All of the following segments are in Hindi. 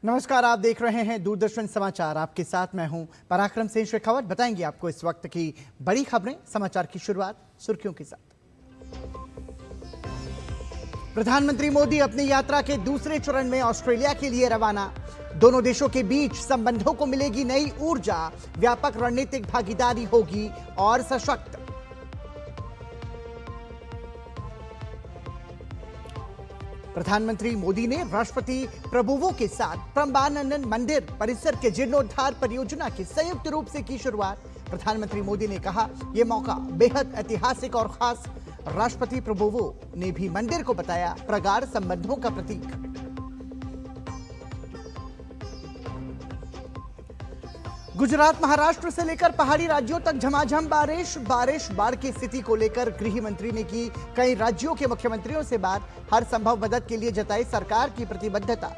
नमस्कार, आप देख रहे हैं दूरदर्शन समाचार। आपके साथ मैं हूं पराक्रम सिंह शेखावत। बताएंगे आपको इस वक्त की बड़ी खबरें। समाचार की शुरुआत सुर्खियों के साथ। प्रधानमंत्री मोदी अपनी यात्रा के दूसरे चरण में ऑस्ट्रेलिया के लिए रवाना। दोनों देशों के बीच संबंधों को मिलेगी नई ऊर्जा, व्यापक रणनीतिक भागीदारी होगी और सशक्त। प्रधानमंत्री मोदी ने राष्ट्रपति प्रभुवों के साथ प्रम्बानंद मंदिर परिसर के जीर्णोद्धार परियोजना की संयुक्त रूप से की शुरुआत। प्रधानमंत्री मोदी ने कहा, यह मौका बेहद ऐतिहासिक और खास। राष्ट्रपति प्रभुवों ने भी मंदिर को बताया प्रगाढ़ संबंधों का प्रतीक। गुजरात, महाराष्ट्र से लेकर पहाड़ी राज्यों तक झमाझम बारिश बाढ़ की स्थिति को लेकर गृह मंत्री ने की कई राज्यों के मुख्यमंत्रियों से बात। हर संभव मदद के लिए जताई सरकार की प्रतिबद्धता।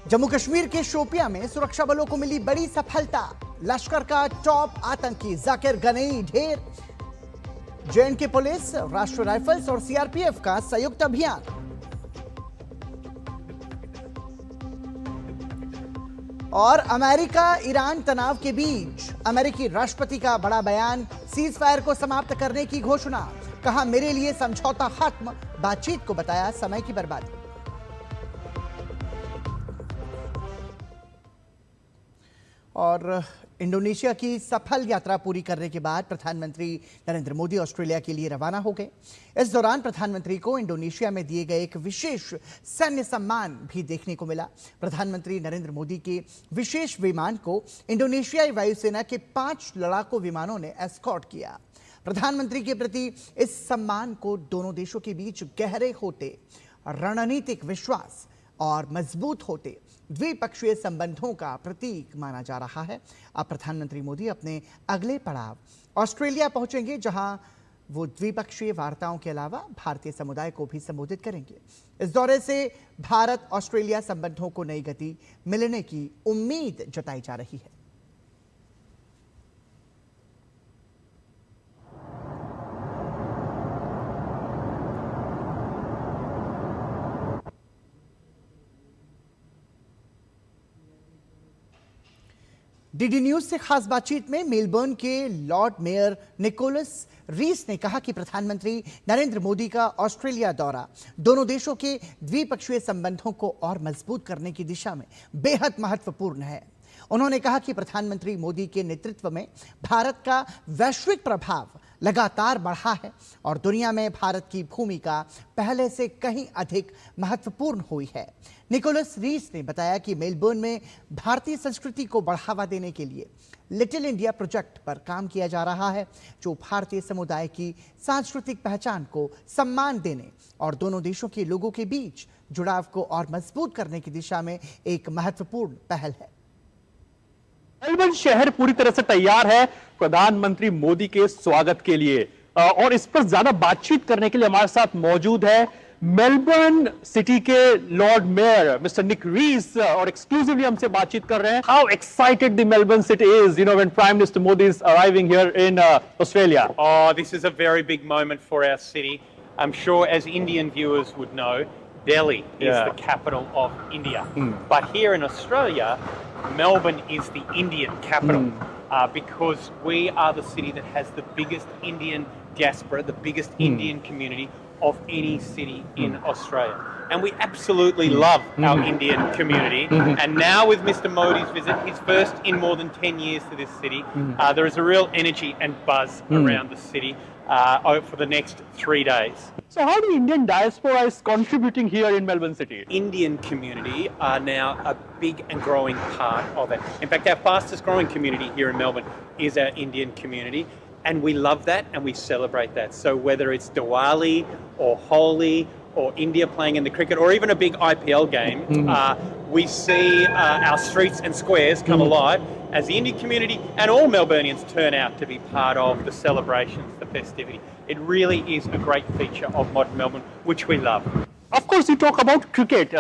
जम्मू कश्मीर के शोपियां में सुरक्षा बलों को मिली बड़ी सफलता। लश्कर का टॉप आतंकी जाकिर गनई ढेर। जे&के पुलिस, राष्ट्रीय राइफल्स और सीआरपीएफ का संयुक्त अभियान। और अमेरिका ईरान तनाव के बीच अमेरिकी राष्ट्रपति का बड़ा बयान। सीज फायर को समाप्त करने की घोषणा। कहा, मेरे लिए समझौता खत्म, बातचीत को बताया समय की बर्बादी। और इंडोनेशिया की सफल यात्रा पूरी करने के बाद प्रधानमंत्री नरेंद्र मोदी ऑस्ट्रेलिया के लिए रवाना हो गए। इस दौरान प्रधानमंत्री को इंडोनेशिया में दिए गए एक विशेष सैन्य सम्मान भी देखने को मिला। प्रधानमंत्री नरेंद्र मोदी के विशेष विमान को इंडोनेशियाई वायुसेना के 5 लड़ाकू विमानों ने एस्कॉर्ट किया। प्रधानमंत्री के प्रति इस सम्मान को दोनों देशों के बीच गहरे होते रणनीतिक विश्वास और मजबूत होते द्विपक्षीय संबंधों का प्रतीक माना जा रहा है। अब प्रधानमंत्री मोदी अपने अगले पड़ाव ऑस्ट्रेलिया पहुंचेंगे, जहां वो द्विपक्षीय वार्ताओं के अलावा भारतीय समुदाय को भी संबोधित करेंगे। इस दौरे से भारत ऑस्ट्रेलिया संबंधों को नई गति मिलने की उम्मीद जताई जा रही है। डीडी न्यूज से खास बातचीत में मेलबर्न के लॉर्ड मेयर निकोलस रीस ने कहा कि प्रधानमंत्री नरेंद्र मोदी का ऑस्ट्रेलिया दौरा दोनों देशों के द्विपक्षीय संबंधों को और मजबूत करने की दिशा में बेहद महत्वपूर्ण है। उन्होंने कहा कि प्रधानमंत्री मोदी के नेतृत्व में भारत का वैश्विक प्रभाव लगातार बढ़ा है और दुनिया में भारत की भूमिका पहले से कहीं अधिक महत्वपूर्ण हुई है। निकोलस रीस ने बताया कि मेलबर्न में भारतीय संस्कृति को बढ़ावा देने के लिए लिटिल इंडिया प्रोजेक्ट पर काम किया जा रहा है, जो भारतीय समुदाय की सांस्कृतिक पहचान को सम्मान देने और दोनों देशों के लोगों के बीच जुड़ाव को और मजबूत करने की दिशा में एक महत्वपूर्ण पहल है। मेलबर्न शहर पूरी तरह से तैयार है प्रधानमंत्री मोदी के स्वागत के लिए, और इस पर ज्यादा बातचीत करने के लिए हमारे साथ मौजूद है मेलबर्न सिटी के लॉर्ड मेयर मिस्टर निक रीस, और एक्सक्लूसिवली हमसे बातचीत कर रहे हैं। How excited the Melbourne city is, you know, when Prime Minister Modi is arriving here in Australia? Oh, this is a very big moment for our city. I'm sure as Indian viewers would know, Delhi is the capital of India. But here in Australia, Melbourne is the Indian capital because we are the city that has the biggest Indian diaspora, the biggest Indian community of any city in Australia. And we absolutely love our Indian community. And now with Mr. Modi's visit, his first in more than 10 years to this city, there is a real energy and buzz around the city for the next 3 days. So how the Indian diaspora is contributing here in Melbourne City? Indian community are now a big and growing part of it. In fact, our fastest growing community here in Melbourne is our Indian community. And we love that and we celebrate that. So whether it's Diwali or Holi or India playing in the cricket or even a big IPL game, we see our streets and squares come alive as the Indian community and all Melburnians turn out to be part of the celebrations, the festivity. It really is a great feature of modern Melbourne, which we love. Of course, you talk about cricket.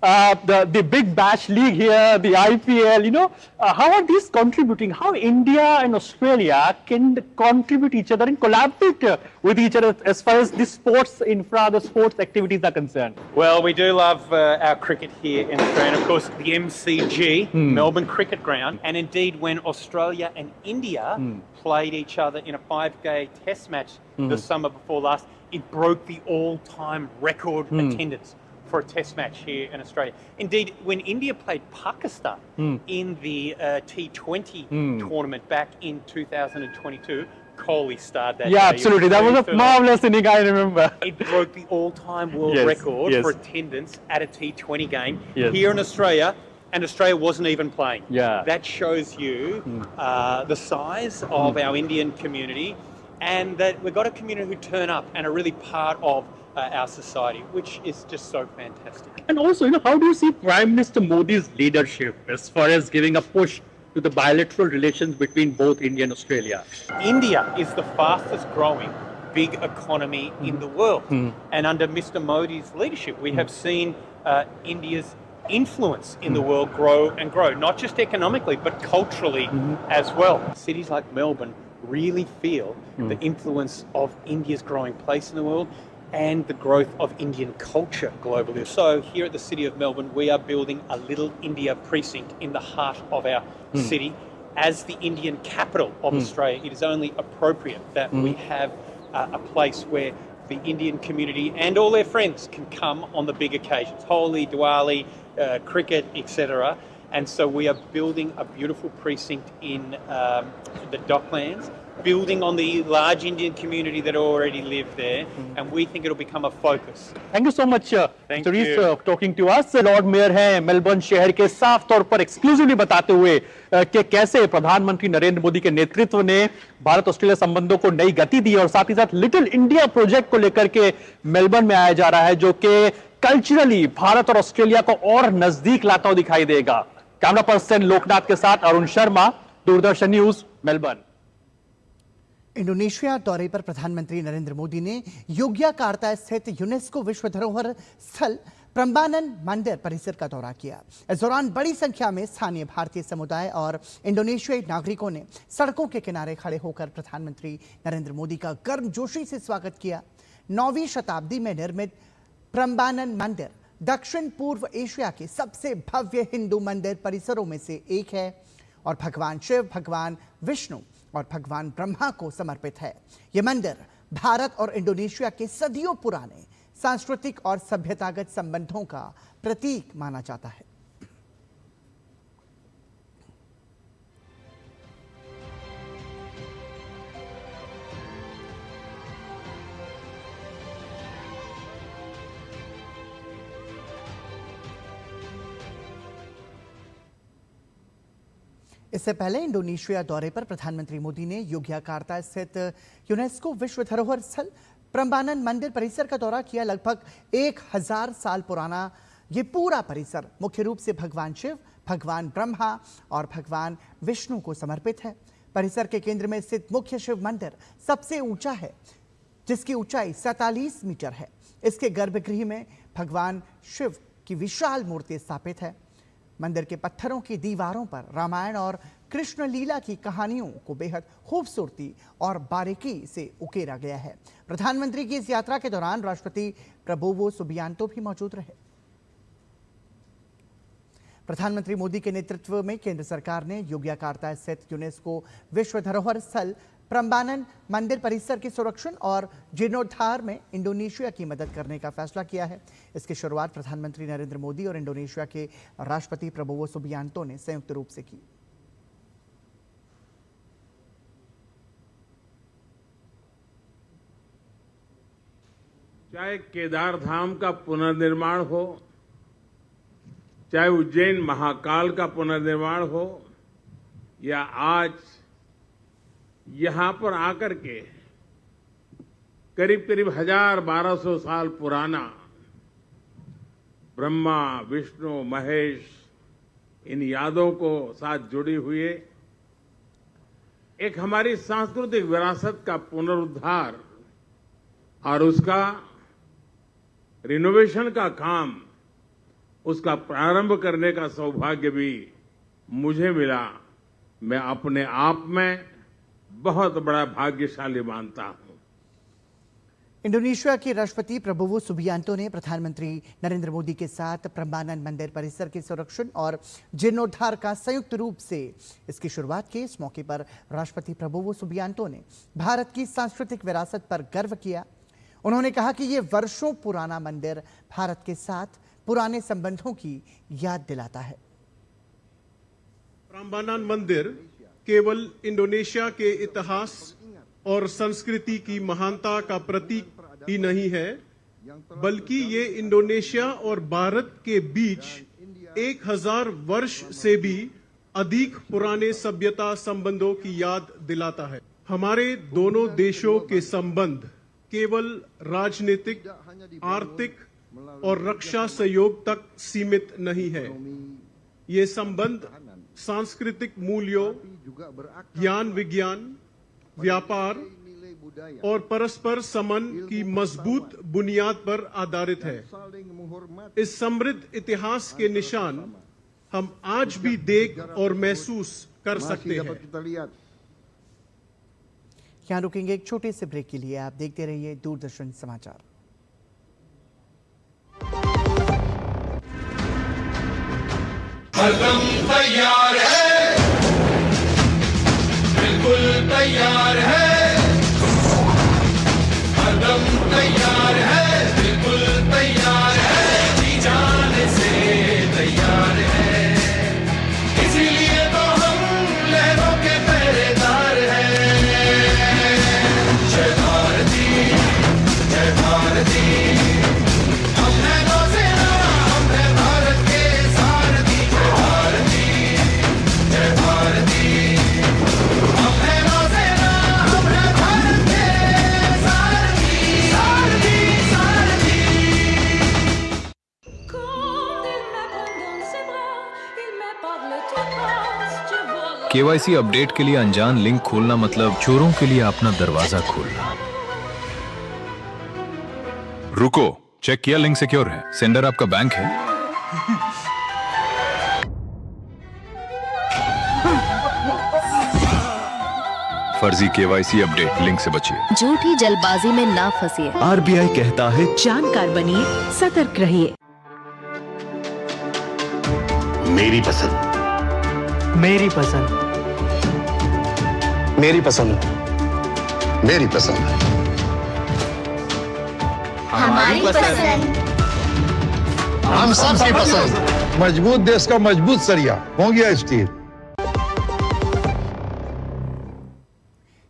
the Big Bash League here, the IPL, how are these contributing? How India and Australia can contribute each other and collaborate with each other as far as the sports infra, the sports activities are concerned? Well, we do love our cricket here in Australia, and of course the MCG, Melbourne Cricket Ground, and indeed when Australia and India played each other in a 5-day test match the summer before last, it broke the all-time record attendance for a test match here in Australia. Indeed, when India played Pakistan in the T20 tournament back in 2022, Kohli starred that day. Yeah, absolutely. That was a marvelous inning, I remember. It broke the all-time world record for attendance at a T20 game here in Australia, and Australia wasn't even playing. Yeah. That shows you the size of our Indian community, and that we've got a community who turn up and are really part of our society, which is just so fantastic. And also, how do you see Prime Minister Modi's leadership as far as giving a push to the bilateral relations between both India and Australia? India is the fastest growing big economy in the world. And under Mr. Modi's leadership, we have seen India's influence in the world grow and grow, not just economically, but culturally as well. Cities like Melbourne really feel the influence of India's growing place in the world and the growth of Indian culture globally. So here at the City of Melbourne, we are building a Little India precinct in the heart of our city. As the Indian capital of Australia, it is only appropriate that we have a place where the Indian community and all their friends can come on the big occasions, Holi, Diwali, cricket, etc. And so we are building a beautiful precinct in the Docklands, building on the large Indian community that already live there, and we think it'll become a focus. Thank you so much, Thank Mr. Rees, you. talking to us. Lord mayor हैं मेलबर्न शहर के, साफ तौर पर एक्सक्लूसिवली बताते हुए कि कैसे प्रधानमंत्री नरेंद्र मोदी के नेतृत्व ने भारत ऑस्ट्रेलिया संबंधों को नई गति दी, और साथ ही साथ लिटिल इंडिया प्रोजेक्ट को लेकर के मेलबर्न में आया जा रहा है, जो कि कल्चरली भारत और ऑस्ट्रेलिया को और नजदीक लाता हुआ दिखाई देगा। कैमरा पर्सन लोकनाथ के साथ Arun Sharma, Doordarshan news, Melbourne. Indonesia दौरे पर प्रधानमंत्री नरेंद्र मोदी ने योग्याकार्ता स्थित यूनेस्को विश्व धरोहर स्थल प्रम्बानन मंदिर परिसर का दौरा किया। इस दौरान बड़ी संख्या में स्थानीय भारतीय समुदाय और इंडोनेशियाई नागरिकों ने सड़कों के किनारे खड़े होकर प्रधानमंत्री नरेंद्र मोदी का गर्मजोशी से स्वागत किया। 9वीं शताब्दी में निर्मित प्रम्बानन मंदिर दक्षिण पूर्व एशिया के सबसे भव्य हिंदू मंदिर परिसरों में से एक है और भगवान शिव, भगवान विष्णु और भगवान ब्रह्मा को समर्पित है। यह मंदिर भारत और इंडोनेशिया के सदियों पुराने सांस्कृतिक और सभ्यतागत संबंधों का प्रतीक माना जाता है। इससे पहले इंडोनेशिया दौरे पर प्रधानमंत्री मोदी ने योग्याकार्ता स्थित यूनेस्को विश्व धरोहर स्थल प्रम्बानन मंदिर परिसर का दौरा किया। लगभग 1000 साल पुराना ये पूरा परिसर मुख्य रूप से भगवान शिव, भगवान ब्रह्मा और भगवान विष्णु को समर्पित है। परिसर के केंद्र में स्थित मुख्य शिव मंदिर सबसे ऊंचा है, जिसकी ऊंचाई 47 मीटर है। इसके गर्भगृह में भगवान शिव की विशाल मूर्ति स्थापित है। मंदिर के पत्थरों की दीवारों पर रामायण और कृष्ण लीला की कहानियों को बेहद खूबसूरती और बारीकी से उकेरा गया है। प्रधानमंत्री की इस यात्रा के दौरान राष्ट्रपति प्रबोवो सुबियांतो भी मौजूद रहे। प्रधानमंत्री मोदी के नेतृत्व में केंद्र सरकार ने योग्याकार्ता स्थित यूनेस्को विश्व धरोहर स्थल प्रम्बानन मंदिर परिसर के संरक्षण और जीर्णोद्धार में इंडोनेशिया की मदद करने का फैसला किया है। इसकी शुरुआत प्रधानमंत्री नरेंद्र मोदी और इंडोनेशिया के राष्ट्रपति प्रबोवो सुबियांतो ने संयुक्त रूप से की। चाहे केदार धाम का पुनर्निर्माण हो, चाहे उज्जैन महाकाल का पुनर्निर्माण हो, या आज यहां पर आकर के करीब करीब 1200 साल पुराना ब्रह्मा, विष्णु, महेश, इन यादों को साथ जुड़ी हुई एक हमारी सांस्कृतिक विरासत का पुनरुद्धार और उसका रिनोवेशन का काम उसका प्रारंभ करने का सौभाग्य भी मुझे मिला। मैं अपने आप में बहुत बड़ा भाग्यशाली मानता हूं। इंडोनेशिया के राष्ट्रपति प्रबोवो सुबियांतो ने प्रधानमंत्री नरेंद्र मोदी के साथ प्रम्बानन मंदिर परिसर के संरक्षण और जीर्णोद्धार का संयुक्त रूप से इसकी शुरुआत की। इस मौके पर राष्ट्रपति प्रबोवो सुबियांतो ने भारत की सांस्कृतिक विरासत पर गर्व किया। उन्होंने कहा कि ये वर्षों पुराना मंदिर भारत के साथ पुराने संबंधों की याद दिलाता है। प्रम्बानन मंदिर केवल इंडोनेशिया के इतिहास और संस्कृति की महानता का प्रतीक ही नहीं है, बल्कि ये इंडोनेशिया और भारत के बीच 1000 वर्ष से भी अधिक पुराने सभ्यता संबंधों की याद दिलाता है। हमारे दोनों देशों के संबंध केवल राजनीतिक, आर्थिक और रक्षा सहयोग तक सीमित नहीं है। ये संबंध सांस्कृतिक मूल्यों, ज्ञान विज्ञान, व्यापार और परस्पर संबंध की मजबूत बुनियाद पर आधारित है। इस समृद्ध इतिहास के निशान हम आज भी देख और महसूस कर सकते हैं। यहां रुकेंगे एक छोटे से ब्रेक के लिए। आप देखते रहिए दूरदर्शन समाचार। कदम तैयार है, बिल्कुल तैयार है। कदम तैयार है, बिल्कुल तैयार है, जी जाने से तैयार है। इसीलिए तो हम लहरों के पहरेदार हैं। जय भारती, जय भारती। हम हैं नौसेना, हम हैं भारत के सारथी। जय भारती, जय भारती। हम हैं नौसेना, हम हैं भारत के सारथी, सारथी, सारथी। केवाईसी अपडेट के लिए अनजान लिंक खोलना मतलब चोरों के लिए अपना दरवाजा खोलना। रुको, चेक किया लिंक सिक्योर है? सेंडर आपका बैंक है? फर्जी केवाईसी अपडेट लिंक से बचिए। झूठी जल्दबाजी में ना फंसिए। आरबीआई कहता है जानकार बनिए, सतर्क रहिए। मेरी पसंद, मेरी पसंद, मेरी पसंद, मेरी पसंद, हमारी पसंद। हम सबकी पसंद। मजबूत देश का मजबूत सरिया हो गया स्टील।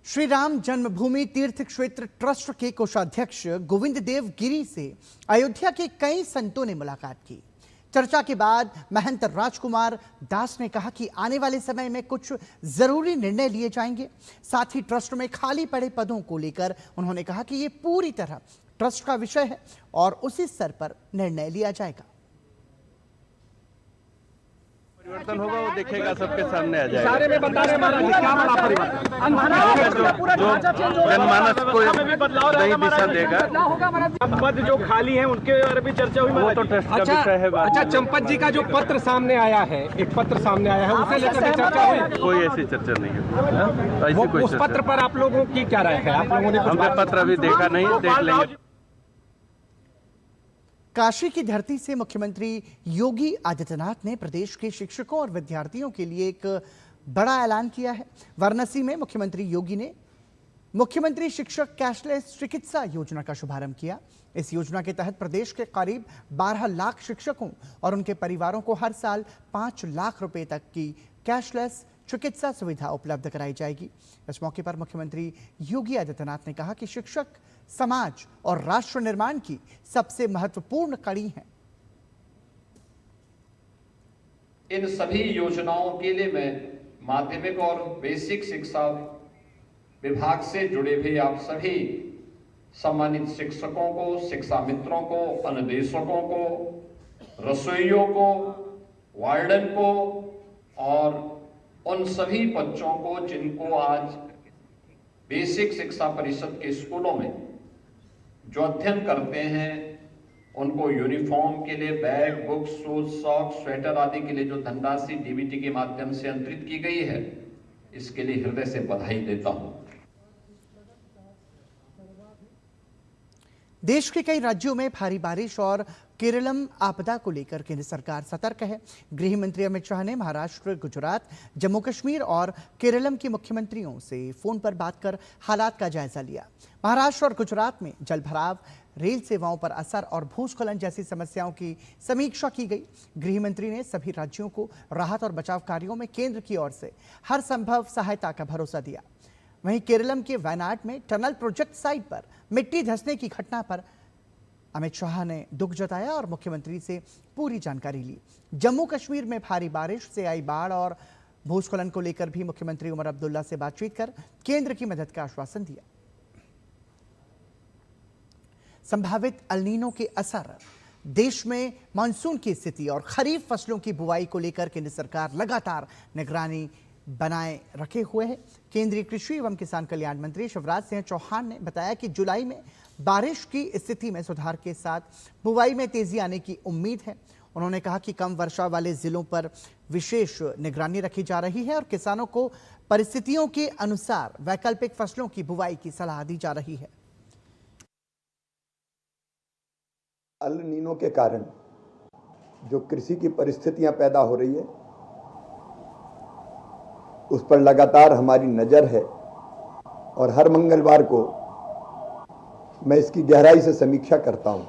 श्री राम जन्मभूमि तीर्थ क्षेत्र ट्रस्ट के कोषाध्यक्ष गोविंद देव गिरी से अयोध्या के कई संतों ने मुलाकात की। चर्चा के बाद महंत राजकुमार दास ने कहा कि आने वाले समय में कुछ जरूरी निर्णय लिए जाएंगे। साथ ही ट्रस्ट में खाली पड़े पदों को लेकर उन्होंने कहा कि ये पूरी तरह ट्रस्ट का विषय है और उसी स्तर पर निर्णय लिया जाएगा। परिवर्तन होगा वो देखेगा, सबके सामने आ जाएगा। सारे में बता रहे महाराज क्या बड़ा परिवर्तन। जो जनमानस को नई दिशा देगा। पद जो खाली हैं उनके बारे में चर्चा हुई। वो तो ट्रस्ट का विषय है। अच्छा, चंपत जी का जो पत्र सामने आया है, एक पत्र सामने आया है, उसे लेकर चर्चा हुई? कोई ऐसी चर्चा नहीं है। उस पत्र पर आप लोगों की क्या राय है? आप लोगों ने हमने पत्र अभी देखा नहीं, देख लेंगे। काशी की धरती से मुख्यमंत्री योगी आदित्यनाथ ने प्रदेश के शिक्षकों और विद्यार्थियों के लिए एक बड़ा ऐलान किया है। वाराणसी में मुख्यमंत्री योगी ने मुख्यमंत्री शिक्षक कैशलेस चिकित्सा योजना का शुभारंभ किया। इस योजना के तहत प्रदेश के करीब 12 लाख शिक्षकों और उनके परिवारों को हर साल 5 लाख रुपए तक की कैशलेस चिकित्सा सुविधा उपलब्ध कराई जाएगी। इस मौके पर मुख्यमंत्री योगी आदित्यनाथ ने कहा कि शिक्षक समाज और राष्ट्र निर्माण की सबसे महत्वपूर्ण कड़ी हैं। इन सभी योजनाओं के लिए मैं माध्यमिक और बेसिक शिक्षा विभाग से जुड़े हुए आप सभी सम्मानित शिक्षकों को, शिक्षा मित्रों को, अनुदेशकों को, रसोइयों को, वार्डन को और उन सभी बच्चों को जिनको आज बेसिक शिक्षा परिषद के स्कूलों में जो अध्ययन करते हैं उनको यूनिफॉर्म के लिए bag, books, shoes, socks, sweater आदि के लिए जो धनराशि डीबीटी के माध्यम से अंतरित की गई है, इसके लिए हृदय से बधाई देता हूं। देश के कई राज्यों में भारी बारिश और केरलम आपदा को लेकर केंद्र सरकार सतर्क है। गृह मंत्री अमित शाह ने महाराष्ट्र, गुजरात, जम्मू कश्मीर और केरलम के मुख्यमंत्रियों से फोन पर बात कर हालात का जायजा लिया। महाराष्ट्र और गुजरात में जलभराव, रेल सेवाओं पर असर और भूस्खलन जैसी समस्याओं की समीक्षा की गई। गृह मंत्री ने सभी राज्यों को राहत और बचाव कार्यों में केंद्र की ओर से हर संभव सहायता का भरोसा दिया। वहीं केरलम के वायनाड में टनल प्रोजेक्ट साइट पर मिट्टी धंसने की घटना पर अमित शाह ने दुख जताया और मुख्यमंत्री से पूरी जानकारी ली। जम्मू कश्मीर में भारी बारिश से आई बाढ़ और भूस्खलन को लेकर भी मुख्यमंत्री उमर अब्दुल्ला से बातचीत कर केंद्र की मदद का आश्वासन दिया। संभावित अल नीनो के असर, देश में मानसून की स्थिति और खरीफ फसलों की बुआई को लेकर केंद्र सरकार लगातार निगरानी बनाए रखे हुए है। केंद्रीय कृषि एवं किसान कल्याण मंत्री शिवराज सिंह चौहान ने बताया कि जुलाई में बारिश की स्थिति में सुधार के साथ बुआई में तेजी आने की उम्मीद है। उन्होंने कहा कि कम वर्षा वाले जिलों पर विशेष निगरानी रखी जा रही है और किसानों को परिस्थितियों के अनुसार वैकल्पिक फसलों की बुआई की सलाह दी जा रही है। अल नीनो के कारण जो कृषि की परिस्थितियां पैदा हो रही है, उस पर लगातार हमारी नज़र है और हर मंगलवार को मैं इसकी गहराई से समीक्षा करता हूं।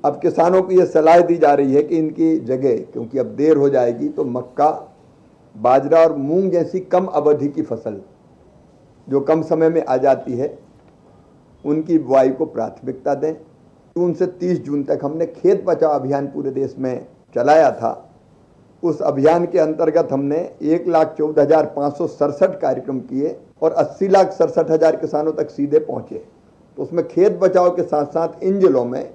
अब किसानों को यह सलाह दी जा रही है कि इनकी जगह, क्योंकि अब देर हो जाएगी, तो मक्का, बाजरा और मूंग जैसी कम अवधि की फसल जो कम समय में आ जाती है, उनकी बुआई को प्राथमिकता दें। जून से 30 जून तक हमने खेत बचाओ अभियान पूरे देश में चलाया था। उस अभियान के अंतर्गत हमने 1,14,567 कार्यक्रम किए और 80,67,000 किसानों तक सीधे पहुंचे। तो उसमें खेत बचाव के साथ साथ इन जिलों में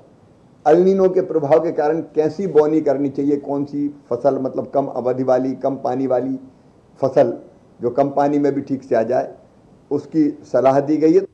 अल नीनो के प्रभाव के कारण कैसी बोनी करनी चाहिए, कौन सी फसल, मतलब कम अवधि वाली, कम पानी वाली फसल जो कम पानी में भी ठीक से आ जाए, उसकी सलाह दी गई है।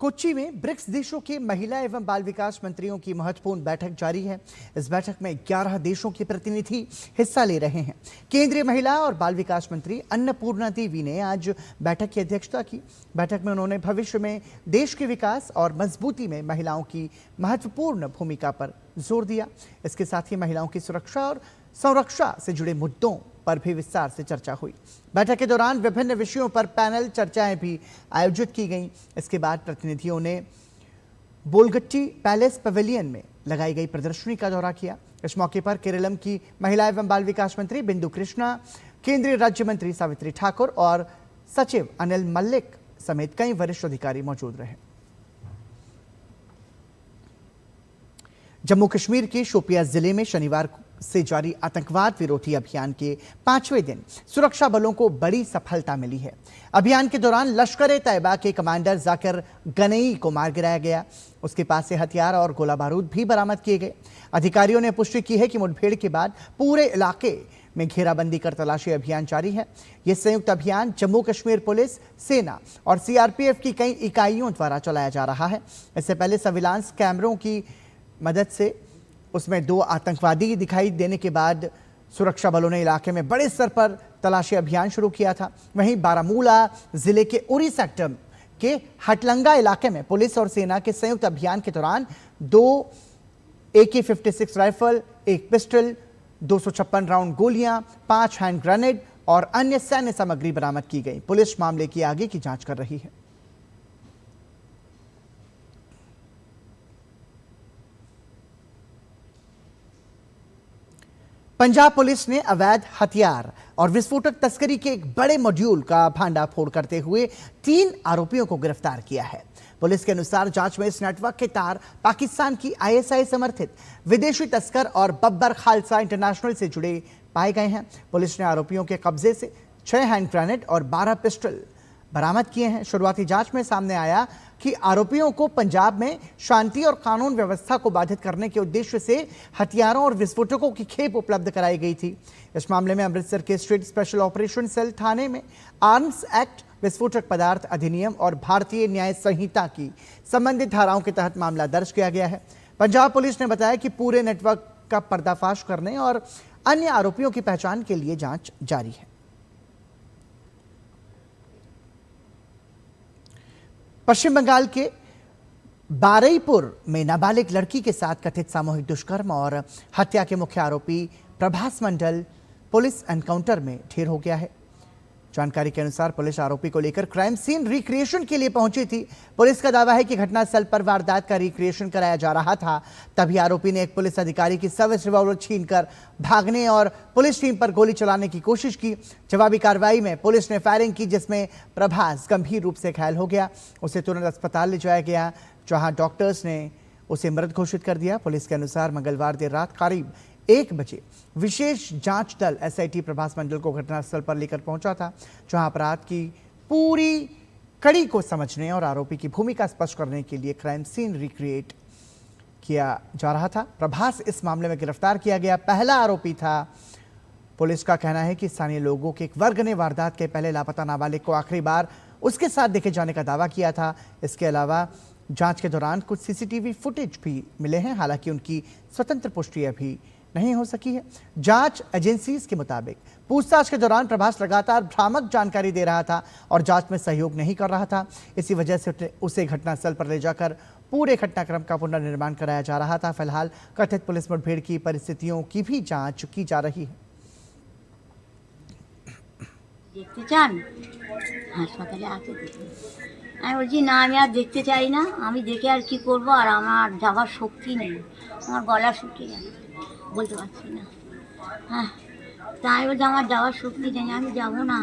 कोच्चि में ब्रिक्स देशों के महिला एवं बाल विकास मंत्रियों की महत्वपूर्ण बैठक जारी है। इस बैठक में 11 देशों के प्रतिनिधि हिस्सा ले रहे हैं। केंद्रीय महिला और बाल विकास मंत्री अन्नपूर्णा देवी ने आज बैठक की अध्यक्षता की। बैठक में उन्होंने भविष्य में देश के विकास और मजबूती में महिलाओं की महत्वपूर्ण भूमिका पर जोर दिया। इसके साथ ही महिलाओं की सुरक्षा और संरक्षा से जुड़े मुद्दों पर भी विस्तार से चर्चा हुई। बैठक के दौरान विभिन्न विषयों पर पैनल चर्चाएं भी आयोजित की गईं। इसके बाद प्रतिनिधियों ने बोलगट्टी पैलेस पवेलियन में लगाई गई प्रदर्शनी का दौरा किया। इस मौके पर केरलम की महिला एवं बाल विकास मंत्री बिंदु कृष्णा, केंद्रीय राज्य मंत्री सावित्री ठाकुर और सचिव अनिल मल्लिक समेत कई वरिष्ठ अधिकारी मौजूद रहे। जम्मू कश्मीर के शोपियां जिले में शनिवार से जारी आतंकवाद विरोधी अभियान के 5वें दिन सुरक्षा बलों को बड़ी सफलता मिली है। अभियान के दौरान लश्कर-ए-तैयबा के कमांडर जाकिर गनई को मार गिराया गया। उसके पास से हथियार और गोला बारूद भी बरामद किए गए। अधिकारियों ने पुष्टि की है कि मुठभेड़ के बाद पूरे इलाके में घेराबंदी कर तलाशी अभियान जारी है। यह संयुक्त अभियान जम्मू कश्मीर पुलिस, सेना और सीआरपीएफ की कई इकाइयों द्वारा चलाया जा रहा है। इससे पहले सर्विलांस कैमरों की मदद से उसमें 2 आतंकवादी दिखाई देने के बाद सुरक्षा बलों ने इलाके में बड़े स्तर पर तलाशी अभियान शुरू किया था। वहीं बारामूला जिले के उरी सेक्टर के हटलंगा इलाके में पुलिस और सेना के संयुक्त अभियान के दौरान 2 AK-56 राइफल, 1 पिस्टल, 256 राउंड गोलियां, 5 हैंड ग्रेनेड और अन्य सैन्य सामग्री बरामद की गई। पुलिस मामले की आगे की जांच कर रही है। पंजाब पुलिस ने अवैध हथियार और विस्फोटक तस्करी के एक बड़े मॉड्यूल का भांडाफोड़ करते हुए 3 आरोपियों को गिरफ्तार किया है। पुलिस के अनुसार जांच में इस नेटवर्क के तार पाकिस्तान की ISI समर्थित विदेशी तस्कर और बब्बर खालसा इंटरनेशनल से जुड़े पाए गए हैं। पुलिस ने आरोपियों के कब्जे से 6 हैंड ग्रेनेड और 12 पिस्टल बरामद किए हैं। शुरुआती जांच में सामने आया कि आरोपियों को पंजाब में शांति और कानून व्यवस्था को बाधित करने के उद्देश्य से हथियारों और विस्फोटकों की खेप उपलब्ध कराई गई थी। इस मामले में अमृतसर के स्टेट स्पेशल ऑपरेशन सेल थाने में आर्म्स एक्ट विस्फोटक पदार्थ अधिनियम और भारतीय न्याय संहिता की संबंधित धाराओं के तहत मामला दर्ज किया गया है। पंजाब पुलिस ने बताया कि पूरे नेटवर्क का पर्दाफाश करने और अन्य आरोपियों की पहचान के लिए जांच जारी है। पश्चिम बंगाल के बारुईपुर में नाबालिग लड़की के साथ कथित सामूहिक दुष्कर्म और हत्या के मुख्य आरोपी प्रभास मंडल पुलिस एनकाउंटर में ढेर हो गया है। जानकारी के अनुसार पुलिस आरोपी को लेकर क्राइम सीन रिक्रिएशन के लिए पहुंची थी। पुलिस का दावा है कि घटनास्थल पर वारदात का रिक्रिएशन कराया जा रहा था, तभी आरोपी ने एक पुलिस अधिकारी की सर्विस रिवॉल्वर छीनकर भागने और पुलिस टीम पर गोली चलाने की कोशिश की। जवाबी कार्रवाई में पुलिस ने फायरिंग की, जिसमें प्रभास गंभीर रूप से घायल हो गया। उसे तुरंत अस्पताल ले जाया गया, जहां डॉक्टर्स ने उसे मृत घोषित कर दिया। पुलिस के अनुसार मंगलवार देर रात करीब 1 बजे विशेष जांच दल एसआईटी प्रभास मंडल को घटनास्थल पर लेकर पहुंचा था, जहां अपराध की पूरी कड़ी को समझने और आरोपी की भूमिका स्पष्ट करने के लिए क्राइम सीन रिक्रिएट किया जा रहा था। प्रभास इस मामले में गिरफ्तार किया गया पहला आरोपी था। पुलिस का कहना है कि स्थानीय लोगों के एक वर्ग ने वारदात के पहले लापता नाबालिग को आखिरी बार उसके साथ देखे जाने का दावा किया था। इसके अलावा जांच के दौरान कुछ सीसीटीवी फुटेज भी मिले हैं, हालांकि उनकी स्वतंत्र पुष्टि अभी नहीं हो सकी है। जांच एजेंसीज के मुताबिक पूछताछ के दौरान प्रभास लगातार भ्रामक जानकारी दे रहा था और जांच में सहयोग नहीं कर रहा था। इसी वजह से उसे घटनास्थल पर ले जाकर पूरे घटनाक्रम का पुनर्निर्माण कराया जा रहा था। फिलहाल कथित पुलिस मुठभेड़ की परिस्थितियों की भी जांच की जा रही है। দেখতে চান হাসপাতালে আছে দেখুন। আমি বলছি না, আমি আর দেখতে চাই না, আমি দেখে আর কি করব, আর আমার যাবার শক্তি নেই, আমার গলা শুকিয়ে গেল, বলতে পারছি না। হ্যাঁ, তাই বলছে আমার যাওয়ার শক্তি নেই, আমি যাব না,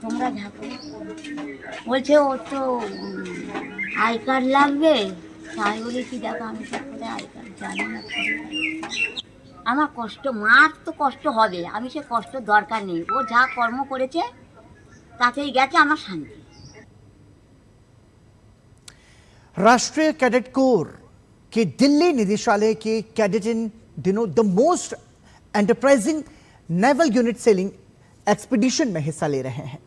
তোমরা থাকো। বলছে ওর তো আই কার্ড লাগবে, তাই বলেছি দেখো আমি তো কোথায় আই কার্ড জানি না। আমার কষ্ট, মার তো কষ্ট হবে, আমি সে কষ্ট দরকার নেই, ও যা কর্ম করেছে তাতেই গেছে, আমার শান্তি। राष्ट्रीय कैडेट कोर के दिल्ली निदेशालय के कैडेट इन दिनों the most enterprising naval unit selling expedition में हिस्सा ले रहे हैं।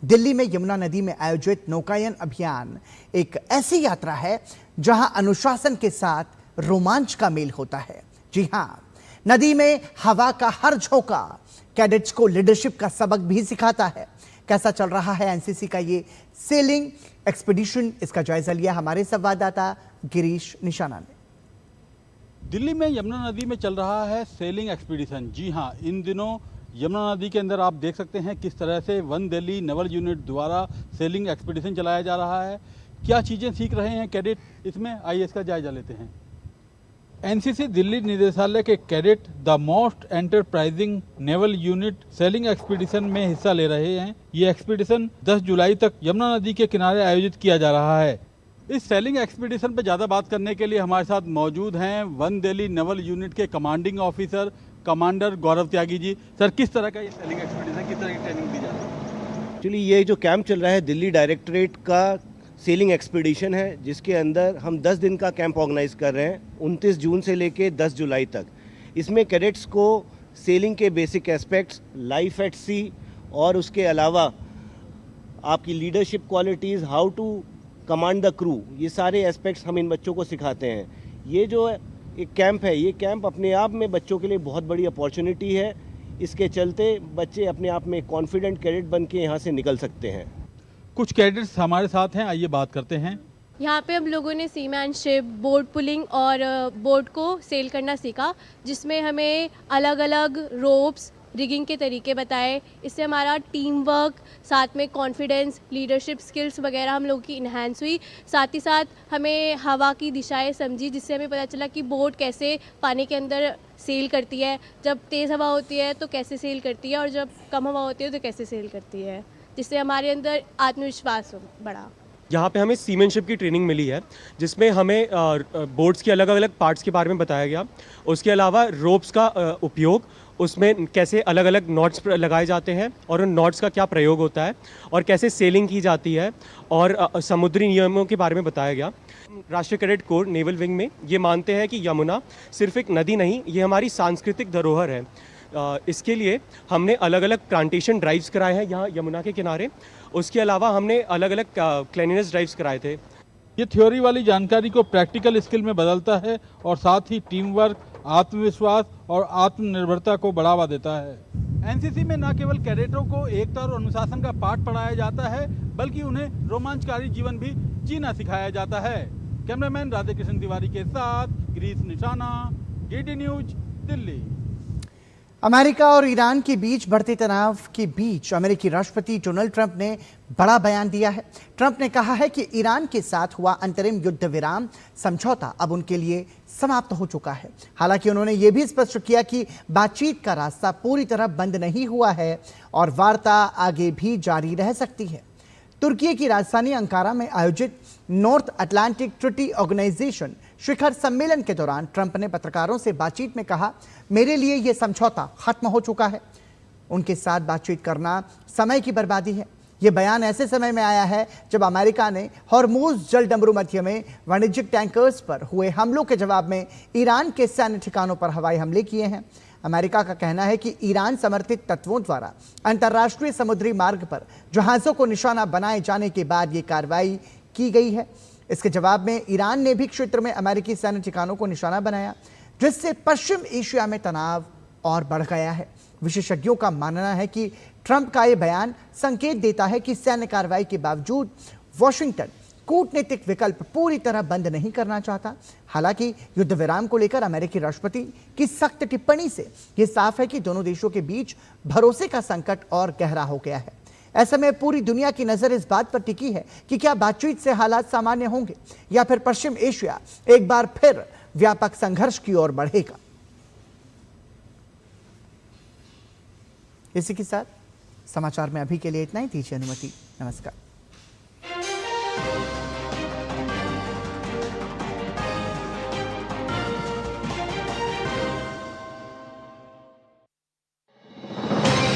दिल्ली में यमुना नदी में आयोजित नौकायन अभियान एक ऐसी यात्रा है जहां अनुशासन के साथ रोमांच का मेल होता है। जी हां, नदी में हवा का हर झोंका कैडेट्स को लीडरशिप का सबक भी सिखाता है। कैसा चल रहा है एनसीसी का ये सेलिंग एक्सपीडिशन, इसका जायजा लिया हमारे संवाददाता गिरीश निशाना ने। दिल्ली में यमुना नदी में चल रहा है सेलिंग एक्सपीडिशन। जी हां, इन दिनों यमुना नदी के अंदर आप देख सकते हैं किस तरह से वन दिल्ली नेवल यूनिट द्वारा सेलिंग एक्सपीडिशन चलाया जा रहा है। क्या चीज़ें सीख रहे हैं कैडेट इसमें, आइए इसका जायजा लेते हैं। एनसीसी दिल्ली निदेशालय के cadet the most enterprising naval unit selling expedition में हिस्सा ले रहे हैं। ये एक्सपीडिशन 10 जुलाई तक यमुना नदी के किनारे आयोजित किया जा रहा है। इस सेलिंग एक्सपीडिशन पर ज़्यादा बात करने के लिए हमारे साथ मौजूद हैं वन दिल्ली नेवल यूनिट के कमांडिंग ऑफिसर कमांडर गौरव त्यागी जी। सर, किस तरह का ये सेलिंग एक्सपीडिशन, किस तरह की ट्रेनिंग दी जा रही है? एक्चुअली ये जो कैंप चल रहा है दिल्ली डायरेक्टरेट का सेलिंग एक्सपीडिशन है, जिसके अंदर हम 10 दिन का कैंप ऑर्गेनाइज कर रहे हैं 29 जून से लेके 10 जुलाई तक। इसमें कैडेट्स को सेलिंग के basic aspects, life at sea और उसके अलावा आपकी leadership qualities, how to command the crew, ये सारे एस्पेक्ट्स हम इन बच्चों को सिखाते हैं। ये जो एक कैंप है, ये कैंप अपने आप में बच्चों के लिए बहुत बड़ी अपॉर्चुनिटी है। इसके चलते बच्चे अपने आप में कॉन्फिडेंट कैडेट बन के यहाँ से निकल सकते हैं। कुछ कैडेट्स हमारे साथ हैं, आइए बात करते हैं। यहाँ पे हम लोगों ने सीमैनशिप, बोट पुलिंग और बोट को सेल करना सीखा, जिसमें हमें अलग अलग रोप्स, रिगिंग के तरीके बताए। इससे हमारा टीम वर्क, साथ में कॉन्फिडेंस, लीडरशिप स्किल्स वगैरह हम लोगों की इन्हांस हुई। साथ ही साथ हमें हवा की दिशाएं समझी, जिससे हमें पता चला कि बोट कैसे पानी के अंदर सेल करती है, जब तेज़ हवा होती है तो कैसे सेल करती है और जब कम हवा होती है तो कैसे सेल करती है, जिससे हमारे अंदर आत्मविश्वास बढ़ा। यहाँ पे हमें सीमेनशिप की ट्रेनिंग मिली है, जिसमें हमें बोट्स के अलग अलग पार्ट्स के बारे में बताया गया। उसके अलावा रोप्स का उपयोग, उसमें कैसे अलग अलग नॉट्स लगाए जाते हैं और उन नॉट्स का क्या प्रयोग होता है और कैसे सेलिंग की जाती है, और समुद्री नियमों के बारे में बताया गया। राष्ट्रीय कैडेट कोर नेवल विंग में ये मानते हैं कि यमुना सिर्फ एक नदी नहीं, ये हमारी सांस्कृतिक धरोहर है। इसके लिए हमने अलग अलग प्लांटेशन ड्राइव्स कराए हैं यहाँ यमुना के किनारे, उसके अलावा हमने अलग अलग क्लीनिनेस ड्राइव्स कराए थे। ये थ्योरी वाली जानकारी को प्रैक्टिकल स्किल में बदलता है और साथ ही टीम वर्क, आत्मविश्वास और आत्मनिर्भरता को बढ़ावा देता है। एनसीसी में न केवल कैडेटों को एकता और अनुशासन का पाठ पढ़ाया जाता है, बल्कि उन्हें रोमांचकारी जीवन भी जीना सिखाया जाता है। कैमरामैन राधेकृष्ण तिवारी के साथ गिरीश निशाना, GT न्यूज, दिल्ली। अमेरिका और ईरान के बीच बढ़ते तनाव के बीच अमेरिकी राष्ट्रपति डोनाल्ड ट्रंप ने बड़ा बयान दिया है। ट्रंप ने कहा है कि ईरान के साथ हुआ अंतरिम युद्ध विराम समझौता अब उनके लिए समाप्त हो चुका है। हालांकि उन्होंने ये भी स्पष्ट किया कि बातचीत का रास्ता पूरी तरह बंद नहीं हुआ है और वार्ता आगे भी जारी रह सकती है। तुर्की की राजधानी अंकारा में आयोजित नॉर्थ अटलांटिक ट्रीटी ऑर्गेनाइजेशन शिखर सम्मेलन के दौरान ट्रंप ने पत्रकारों से बातचीत में कहा, मेरे लिए यह समझौता खत्म हो चुका है। उनके साथ बातचीत करना समय की बर्बादी है। यह बयान ऐसे समय में आया है जब अमेरिका ने हॉर्मुज जलडमरू मध्य में वाणिज्यिक टैंकर्स पर हुए हमलों के जवाब में ईरान के सैन्य ठिकानों पर हवाई हमले किए हैं। अमेरिका का कहना है कि ईरान समर्थित तत्वों द्वारा अंतर्राष्ट्रीय समुद्री मार्ग पर जहाजों को निशाना बनाए जाने के बाद ये कार्रवाई की गई है। इसके जवाब में ईरान ने भी क्षेत्र में अमेरिकी सैन्य ठिकानों को निशाना बनाया, जिससे पश्चिम एशिया में तनाव और बढ़ गया है। विशेषज्ञों का मानना है कि ट्रंप का यह बयान संकेत देता है कि सैन्य कार्रवाई के बावजूद वॉशिंगटन कूटनीतिक विकल्प पूरी तरह बंद नहीं करना चाहता। हालांकि युद्ध विराम को लेकर अमेरिकी राष्ट्रपति की सख्त टिप्पणी से यह साफ है कि दोनों देशों के बीच भरोसे का संकट और गहरा हो गया है। ऐसे में पूरी दुनिया की नजर इस बात पर टिकी है कि क्या बातचीत से हालात सामान्य होंगे या फिर पश्चिम एशिया एक बार फिर व्यापक संघर्ष की ओर बढ़ेगा। इसी के साथ समाचार में अभी के लिए इतना ही। दीजिए अनुमति। नमस्कार।